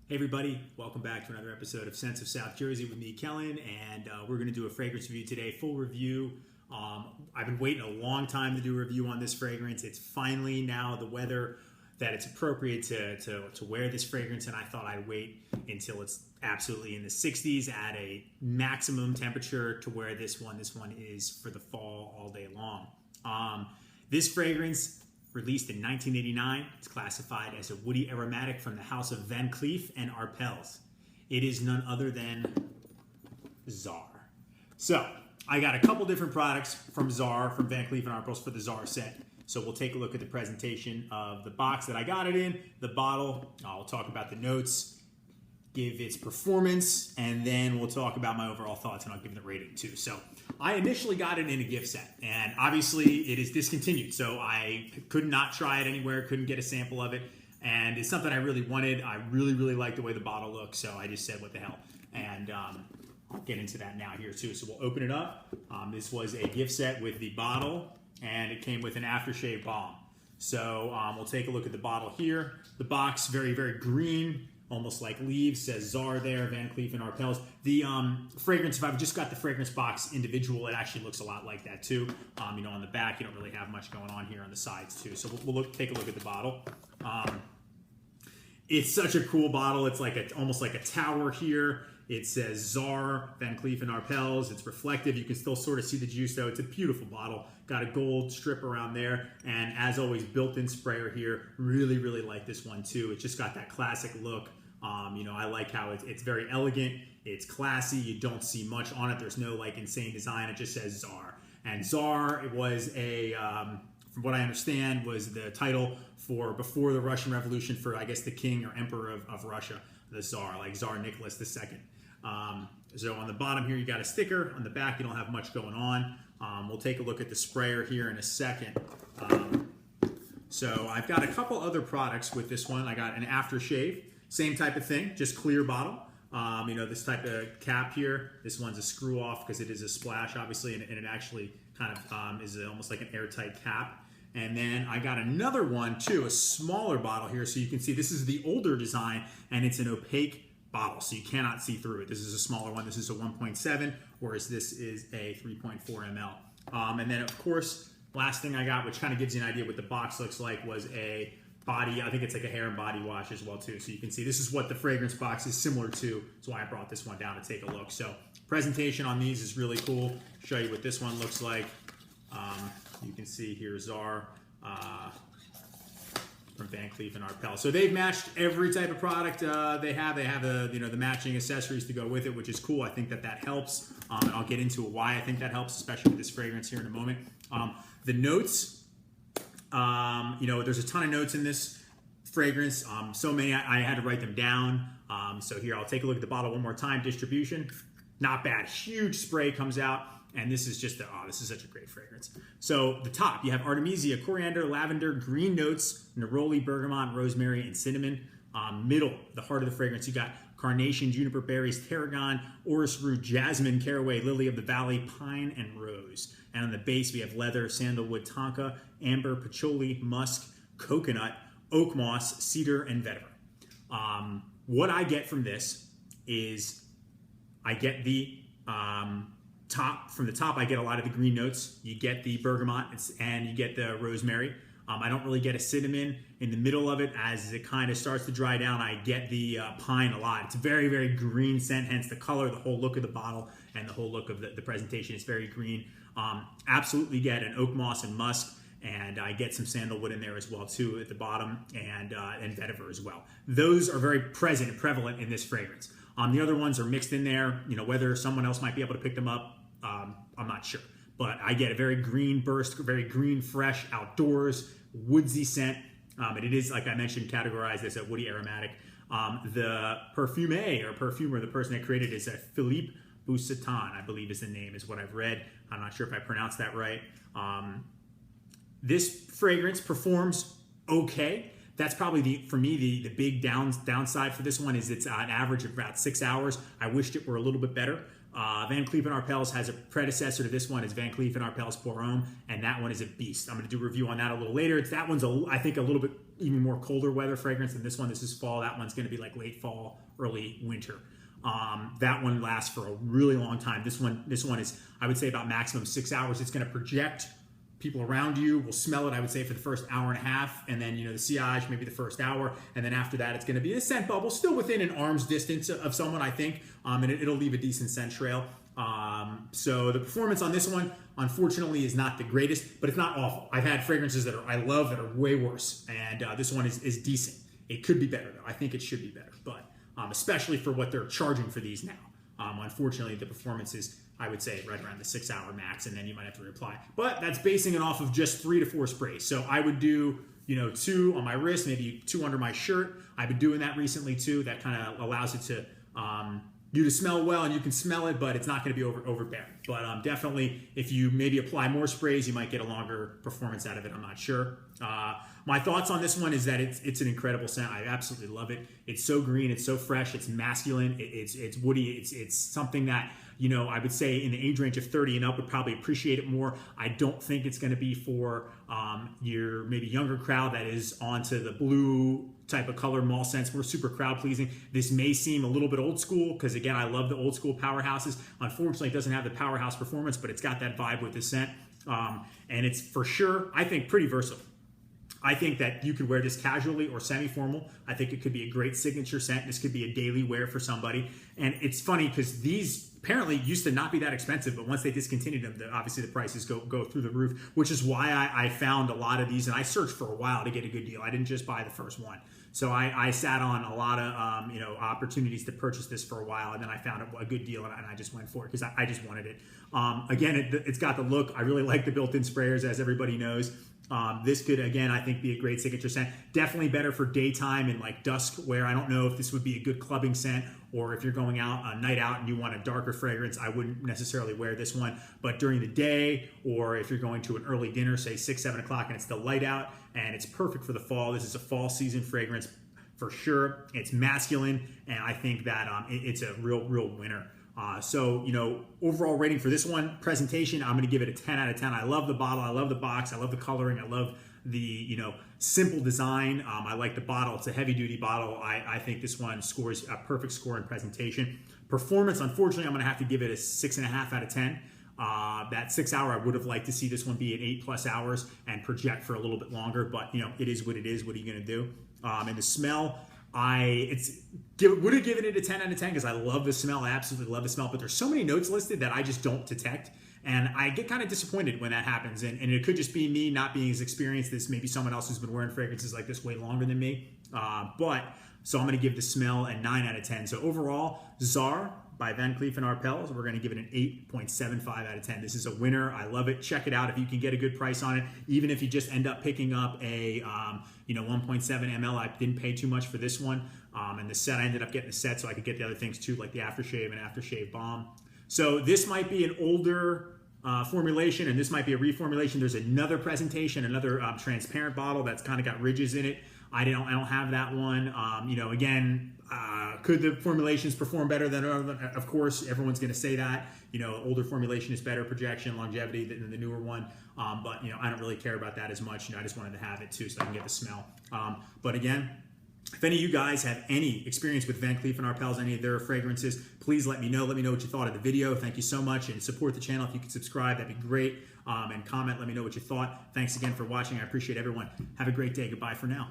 Hey everybody, welcome back to another episode of Sense of South Jersey with me, Kellen, and we're going to do a fragrance review today, full review. I've been waiting a long time to do a review on this fragrance. It's finally now the weather that it's appropriate to wear this fragrance, and I thought I'd wait until it's absolutely in the 60s at a maximum temperature to wear this one. This one is for the fall all day long. This fragrance, released in 1989, it's classified as a woody aromatic from the house of Van Cleef and Arpels. It is none other than TSAR. So, I got a couple different products from TSAR, from Van Cleef and Arpels for the TSAR set. So we'll take a look at the presentation of the box that I got it in, the bottle. I'll talk about the notes, give its performance, and then we'll talk about my overall thoughts, and I'll give it a rating too. So I initially got it in a gift set, and obviously it is discontinued, so I could not try it anywhere, couldn't get a sample of it, and it's something I really wanted. I really like the way the bottle looks, so I just said, what the hell, and I'll get into that now here too. So we'll open it up. This was a gift set with the bottle, and it came with an aftershave balm. So we'll take a look at the bottle here. The box, very green, almost like leaves, says TSAR there, Van Cleef and Arpels. The fragrance, if I've just got the fragrance box individual, it actually looks a lot like that too. On the back, you don't really have much going on here on the sides too. So we'll take a look at the bottle. It's such a cool bottle. It's like almost like a tower here. It says TSAR, Van Cleef and Arpels. It's reflective. You can still sort of see the juice though. It's a beautiful bottle. Got a gold strip around there. And as always, built-in sprayer here. Really like this one too. It's just got that classic look. I like how it's very elegant. It's classy. You don't see much on it. There's no like insane design. It just says TSAR. And TSAR, it was a, from what I understand, was the title for before the Russian Revolution for, I guess, the king or emperor of Russia, the Tsar, like Tsar Nicholas II. So on the bottom here, you got a sticker. On the back, you don't have much going on. We'll take a look at the sprayer here in a second. So I've got a couple other products with this one. I got an aftershave, same type of thing, just clear bottle. This type of cap here. This one's a screw off because it is a splash, obviously, and it actually kind of is almost like an airtight cap. And then I got another one too, a smaller bottle here. So you can see this is the older design, and it's an opaque bottle, so you cannot see through it. This is a smaller one. This is a 1.7, whereas this is a 3.4 ml. And then, of course, last thing I got, which kind of gives you an idea what the box looks like, was a body, I think it's like a hair and body wash as well too. So you can see this is what the fragrance box is similar to. So I brought this one down to take a look. So presentation on these is really cool. Show you what this one looks like. You can see here TSAR from Van Cleef and Arpels. So they've matched every type of product they have. They have the matching accessories to go with it, which is cool. I think that helps. And I'll get into why I think that helps, especially with this fragrance here in a moment. The notes, there's a ton of notes in this fragrance. So many I had to write them down. So here, I'll take a look at the bottle one more time. Distribution, not bad. Huge spray comes out. And this is just, this is such a great fragrance. So the top, you have Artemisia, coriander, lavender, green notes, neroli, bergamot, rosemary, and cinnamon. Middle, the heart of the fragrance, you got carnation, juniper berries, tarragon, orris root, jasmine, caraway, lily of the valley, pine, and rose. And on the base, we have leather, sandalwood, tonka, amber, patchouli, musk, coconut, oak moss, cedar, and vetiver. What I get from this is I get the from the top, I get a lot of the green notes. You get the bergamot and you get the rosemary. I don't really get a cinnamon in the middle of it. As it kind of starts to dry down, I get the pine a lot. It's a very green scent, hence the color, the whole look of the bottle, and the whole look of the presentation is very green. Absolutely get an oak moss and musk, and I get some sandalwood in there as well too at the bottom, and vetiver as well. Those are very present and prevalent in this fragrance. The other ones are mixed in there. Whether someone else might be able to pick them up, I'm not sure. But I get a very green burst, very green, fresh, outdoors, woodsy scent. And it is, like I mentioned, categorized as a woody aromatic. The perfumer, the person that created it is Philippe Boussatan, I believe is the name, is what I've read. I'm not sure if I pronounced that right. This fragrance performs okay. That's probably, for me, the big downside for this one is it's an average of about 6 hours. I wished it were a little bit better. Van Cleef & Arpels has a predecessor to this one. It's Van Cleef & Arpels Pour Homme, and that one is a beast. I'm going to do a review on that a little later. That one's, I think, a little bit even more colder weather fragrance than this one. This is fall. That one's going to be like late fall, early winter. That one lasts for a really long time. This one is, I would say, about maximum 6 hours. It's going to project. People around you will smell it, I would say, for the first hour and a half, and then, the sillage, maybe the first hour, and then after that, it's going to be a scent bubble, still within an arm's distance of someone, I think, and it'll leave a decent scent trail. So the performance on this one, unfortunately, is not the greatest, but it's not awful. I've had fragrances that I love that are way worse, and this one is decent. It could be better, though. I think it should be better, but especially for what they're charging for these now. Unfortunately, the performance is, I would say, right around the 6 hour max, and then you might have to reapply. But that's basing it off of just 3 to 4 sprays. So I would do, 2 on my wrist, maybe 2 under my shirt. I've been doing that recently too. That kind of allows it to you to smell well, and you can smell it, but it's not going to be overbearing. But definitely, if you maybe apply more sprays, you might get a longer performance out of it. I'm not sure. My thoughts on this one is that it's an incredible scent. I absolutely love it. It's so green. It's so fresh. It's masculine. It's woody. It's something that, I would say in the age range of 30 and up would probably appreciate it more. I don't think it's going to be for your maybe younger crowd that is onto the blue type of color mall scents. We're super crowd pleasing. This may seem a little bit old school because, again, I love the old school powerhouses. Unfortunately, it doesn't have the powerhouse performance, but it's got that vibe with the scent. And it's for sure, I think, pretty versatile. I think that you could wear this casually or semi-formal. I think it could be a great signature scent. This could be a daily wear for somebody. And it's funny because these apparently used to not be that expensive, but once they discontinued them, obviously the prices go through the roof, which is why I found a lot of these, and I searched for a while to get a good deal. I didn't just buy the first one. So I sat on a lot of opportunities to purchase this for a while, and then I found a good deal, and I just went for it because I just wanted it. Again, it's got the look. I really like the built-in sprayers, as everybody knows. This could, again, I think, be a great signature scent. Definitely better for daytime and like dusk wear. I don't know if this would be a good clubbing scent, or if you're going out a night out and you want a darker fragrance, I wouldn't necessarily wear this one. But during the day, or if you're going to an early dinner, say 6, 7 o'clock, and it's still light out, and it's perfect for the fall. This is a fall season fragrance for sure. It's masculine, and I think that it's a real winner. So, overall rating for this one, presentation, I'm going to give it a 10 out of 10. I love the bottle. I love the box. I love the coloring. I love the, simple design. I like the bottle. It's a heavy duty bottle. I think this one scores a perfect score in presentation. Performance, unfortunately, I'm going to have to give it a 6.5 out of 10. That 6 hour, I would have liked to see this one be at 8+ hours and project for a little bit longer, but it is what it is. What are you going to do? And the smell, would have given it a 10 out of 10 because I love the smell. I absolutely love the smell, but there's so many notes listed that I just don't detect. And I get kind of disappointed when that happens. And it could just be me not being as experienced as maybe someone else who's been wearing fragrances like this way longer than me. So I'm going to give the smell a 9 out of 10. So overall, TSAR by Van Cleef Arpels, we're going to give it an 8.75 out of 10. This is a winner. I love it. Check it out if you can get a good price on it. Even if you just end up picking up a 1.7 ml, I didn't pay too much for this one. And the set, I ended up getting the set so I could get the other things too, like the aftershave and aftershave balm. So this might be an older formulation, and this might be a reformulation. There's another presentation, another transparent bottle that's kind of got ridges in it. I don't have that one. Again, could the formulations perform better than other? Of course, everyone's going to say that. Older formulation is better projection, longevity than the newer one. But I don't really care about that as much. I just wanted to have it too, so I can get the smell. But again, if any of you guys have any experience with Van Cleef Arpels, any of their fragrances, please let me know. Let me know what you thought of the video. Thank you so much, and support the channel. If you could subscribe, that'd be great. And comment. Let me know what you thought. Thanks again for watching. I appreciate everyone. Have a great day. Goodbye for now.